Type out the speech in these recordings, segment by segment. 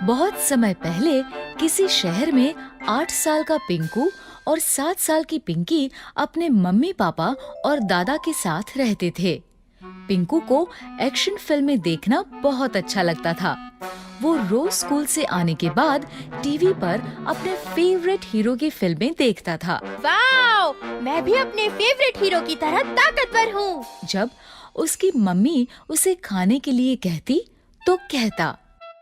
बहुत समय पहले किसी शहर में 8 साल का पिंकू और 7 साल की पिंकी अपने मम्मी पापा और दादा के साथ रहते थे। पिंकू को एक्शन फिल्में देखना बहुत अच्छा लगता था। वो रोज स्कूल से आने के बाद टीवी पर अपने फेवरेट हीरो की फिल्में देखता था। वाओ, मैं भी अपने फेवरेट हीरो की तरह ताकतवर हूँ। जब उसकी मम्मी उसे खाने के लिए कहती तो कहता,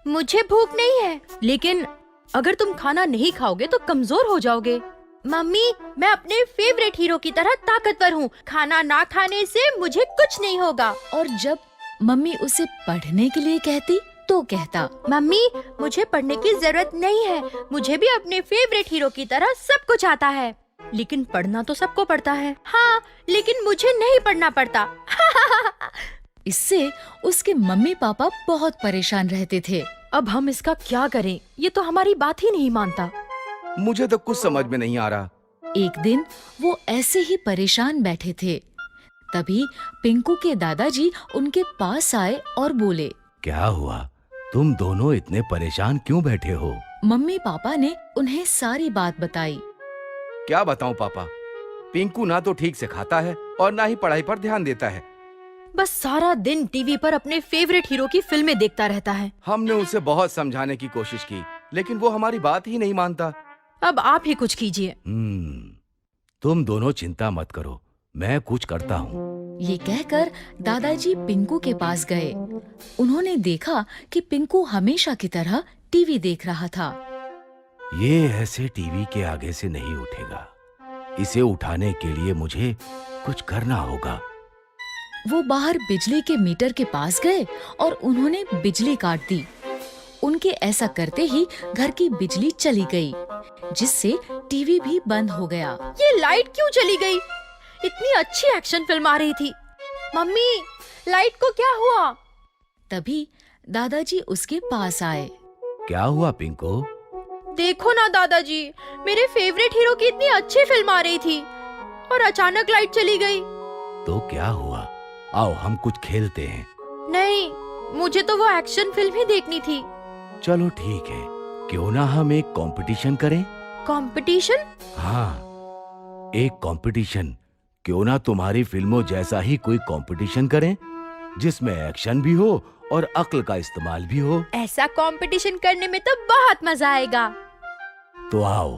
मुझे भूख नहीं है। लेकिन अगर तुम खाना नहीं खाओगे तो कमजोर हो जाओगे। मम्मी, मैं अपने फेवरेट हीरो की तरह ताकतवर हूँ। खाना ना खाने से मुझे कुछ नहीं होगा। और जब मम्मी उसे पढ़ने के लिए कहती तो कहता, मम्मी, मुझे पढ़ने की जरूरत नहीं है। मुझे भी अपने फेवरेट हीरो की तरह सब कुछ आता है। लेकिन पढ़ना तो सबको पड़ता है। हाँ, लेकिन मुझे नहीं पढ़ना पड़ता। इससे उसके मम्मी पापा बहुत परेशान रहते थे। अब हम इसका क्या करें? ये तो हमारी बात ही नहीं मानता। मुझे तो कुछ समझ में नहीं आ रहा। एक दिन वो ऐसे ही परेशान बैठे थे। तभी पिंकू के दादाजी उनके पास आए और बोले, क्या हुआ? तुम दोनों इतने परेशान क्यों बैठे हो? मम्मी पापा ने उन्हें सारी बात बताई। क्या बताऊं पापा, पिंकू ना तो ठीक से खाता है और ना ही पढ़ाई पर ध्यान देता है। बस सारा दिन टीवी पर अपने फेवरेट हीरो की फिल्में देखता रहता है। हमने उसे बहुत समझाने की कोशिश की, लेकिन वो हमारी बात ही नहीं मानता। अब आप ही कुछ कीजिए। तुम दोनों चिंता मत करो, मैं कुछ करता हूँ। ये कहकर दादाजी पिंकू के पास गए। उन्होंने देखा कि पिंकू हमेशा की तरह टीवी देख रहा था। ये ऐसे टीवी के आगे से नहीं उठेगा। इसे उठाने के लिए मुझे कुछ करना होगा। वो बाहर बिजली के मीटर के पास गए और उन्होंने बिजली काट दी। उनके ऐसा करते ही घर की बिजली चली गई, जिससे टीवी भी बंद हो गया। ये लाइट क्यों चली गई? इतनी अच्छी एक्शन फिल्म आ रही थी। मम्मी, लाइट को क्या हुआ? तभी दादाजी उसके पास आए। क्या हुआ पिंकू? देखो ना दादाजी, मेरे फेवरेट हीरो की इतनी अच्छी फिल्म आ रही थी और अचानक लाइट चली गई। तो क्या हुआ? आओ हम कुछ खेलते हैं। नहीं, मुझे तो वो एक्शन फिल्म ही देखनी थी। चलो ठीक है, क्यों ना हम एक कंपटीशन करें? कंपटीशन? हाँ, एक कंपटीशन। क्यों ना तुम्हारी फिल्मों जैसा ही कोई कंपटीशन करें, जिसमें एक्शन भी हो और अक्ल का इस्तेमाल भी हो। ऐसा कंपटीशन करने में तो बहुत मजा आएगा। तो आओ,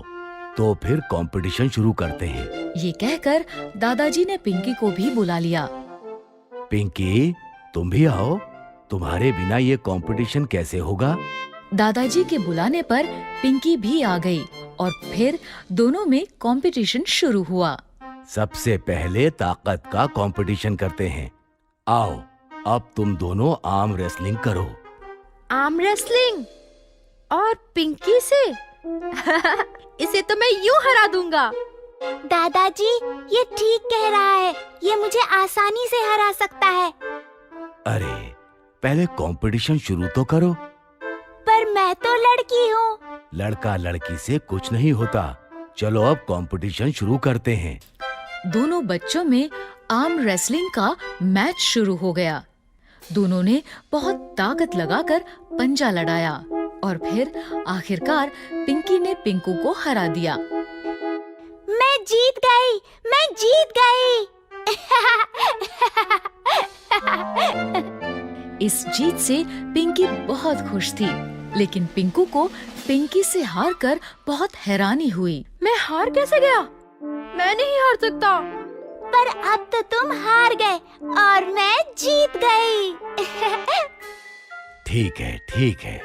तो फिर कंपटीशन शुरू करते हैं। ये कहकर दादाजी ने पिंकी को भी बुला लिया। पिंकी, तुम भी आओ। तुम्हारे बिना ये कंपटीशन कैसे होगा? दादाजी के बुलाने पर पिंकी भी आ गई और फिर दोनों में कंपटीशन शुरू हुआ। सबसे पहले ताकत का कंपटीशन करते हैं। आओ, अब तुम दोनों आर्म रेसलिंग करो। Arm wrestling? और पिंकी से? इसे तो मैं यूं हरा दूंगा। दादाजी, ये ठीक कह रहा है। ये मुझे आसानी से हरा सकता है। अरे, पहले कंपटीशन शुरू तो करो। पर मैं तो लड़की हूँ। लड़का लड़की से कुछ नहीं होता। चलो अब कंपटीशन शुरू करते हैं। दोनों बच्चों में आर्म रेसलिंग का मैच शुरू हो गया। दोनों ने बहुत ताकत लगाकर पंजा लड़ाया और फिर आखिरकार पिंकी ने पिंकू को हरा दिया। मैं जीत गई, मैं जीत गई। इस जीत से पिंकी बहुत खुश थी, लेकिन पिंकू को पिंकी से हारकर बहुत हैरानी हुई। मैं हार कैसे गया? मैं नहीं हार सकता। पर अब तो तुम हार गए और मैं जीत गई। ठीक है, ठीक है।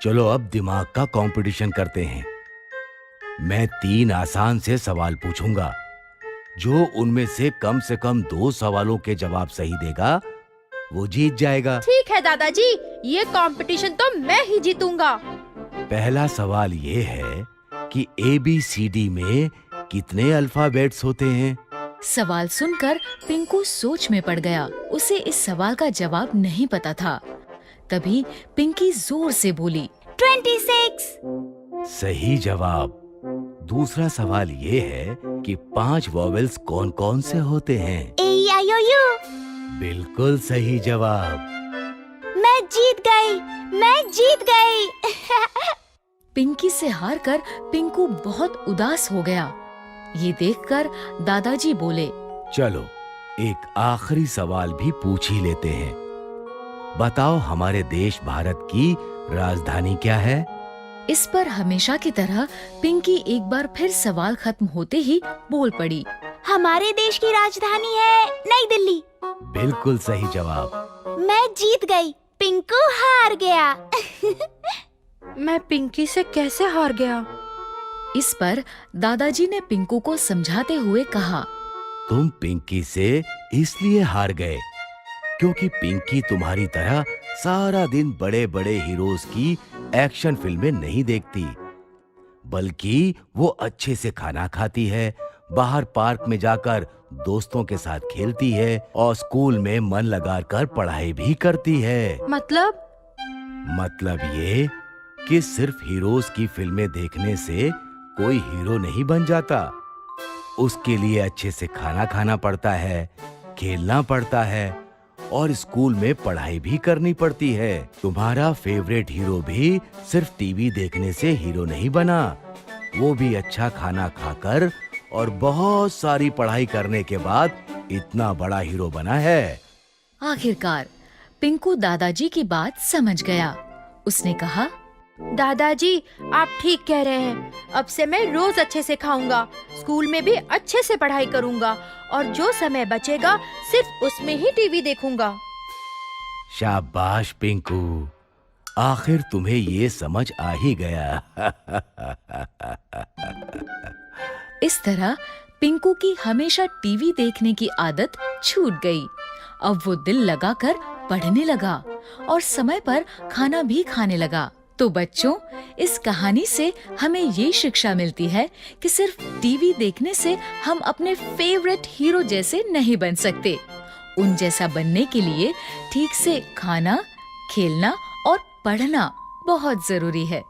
चलो अब दिमाग का कंपटीशन करते हैं। मैं 3 आसान से सवाल पूछूंगा। जो उनमें से कम 2 सवालों के जवाब सही देगा, वो जीत जाएगा। ठीक है दादाजी, ये कंपटीशन तो मैं ही जीतूंगा। पहला सवाल ये है कि ABCD में कितने अल्फाबेट्स होते हैं? सवाल सुनकर पिंकू सोच में पड़ गया। उसे इस सवाल का जवाब नहीं पता था। तभी पिंकी जोर से बोली, 26। सही जवाब। दूसरा सवाल ये है कि 5 वॉवेल्स कौन कौन से होते हैं? A, E, I, O, U। बिल्कुल सही जवाब। मैं जीत जीत गई, मैं जीत गई। पिंकी से हारकर पिंकू बहुत उदास हो गया। ये देखकर दादाजी बोले, चलो एक आखिरी सवाल भी पूछ ही लेते हैं। बताओ हमारे देश भारत की राजधानी क्या है? इस पर हमेशा की तरह पिंकी एक बार फिर सवाल खत्म होते ही बोल पड़ी, हमारे देश की राजधानी है नई दिल्ली। बिल्कुल सही जवाब। मैं जीत गई, पिंकू हार गया। मैं पिंकी से कैसे हार गया? इस पर दादाजी ने पिंकू को समझाते हुए कहा, तुम पिंकी से इसलिए हार गए क्योंकि पिंकी तुम्हारी तरह सारा दिन बड़े बड़े हीरोज की एक्शन फिल्में नहीं देखती, बल्कि वो अच्छे से खाना खाती है, बाहर पार्क में जाकर दोस्तों के साथ खेलती है और स्कूल में मन लगाकर पढ़ाई भी करती है। मतलब ये कि सिर्फ हीरोज की फिल्में देखने से कोई हीरो नहीं बन जाता। उसके लिए अच्छे से खाना खाना पड़ता है, खेलना पड़ता है और स्कूल में पढ़ाई भी करनी पड़ती है। तुम्हारा फेवरेट हीरो भी सिर्फ टीवी देखने से हीरो नहीं बना, वो भी अच्छा खाना खाकर और बहुत सारी पढ़ाई करने के बाद इतना बड़ा हीरो बना है। आखिरकार पिंकू दादाजी की बात समझ गया। उसने कहा, दादाजी आप ठीक कह रहे हैं। अब से मैं रोज अच्छे से खाऊंगा, स्कूल में भी अच्छे से पढ़ाई करूंगा और जो समय बचेगा सिर्फ उसमें ही टीवी देखूंगा। शाबाश पिंकू, आखिर तुम्हें ये समझ आ ही गया। इस तरह पिंकू की हमेशा टीवी देखने की आदत छूट गई। अब वो दिल लगाकर पढ़ने लगा और समय पर खाना भी खाने लगा। तो बच्चों, इस कहानी से हमें ये शिक्षा मिलती है कि सिर्फ टीवी देखने से हम अपने फेवरेट हीरो जैसे नहीं बन सकते। उन जैसा बनने के लिए ठीक से खाना, खेलना और पढ़ना बहुत जरूरी है।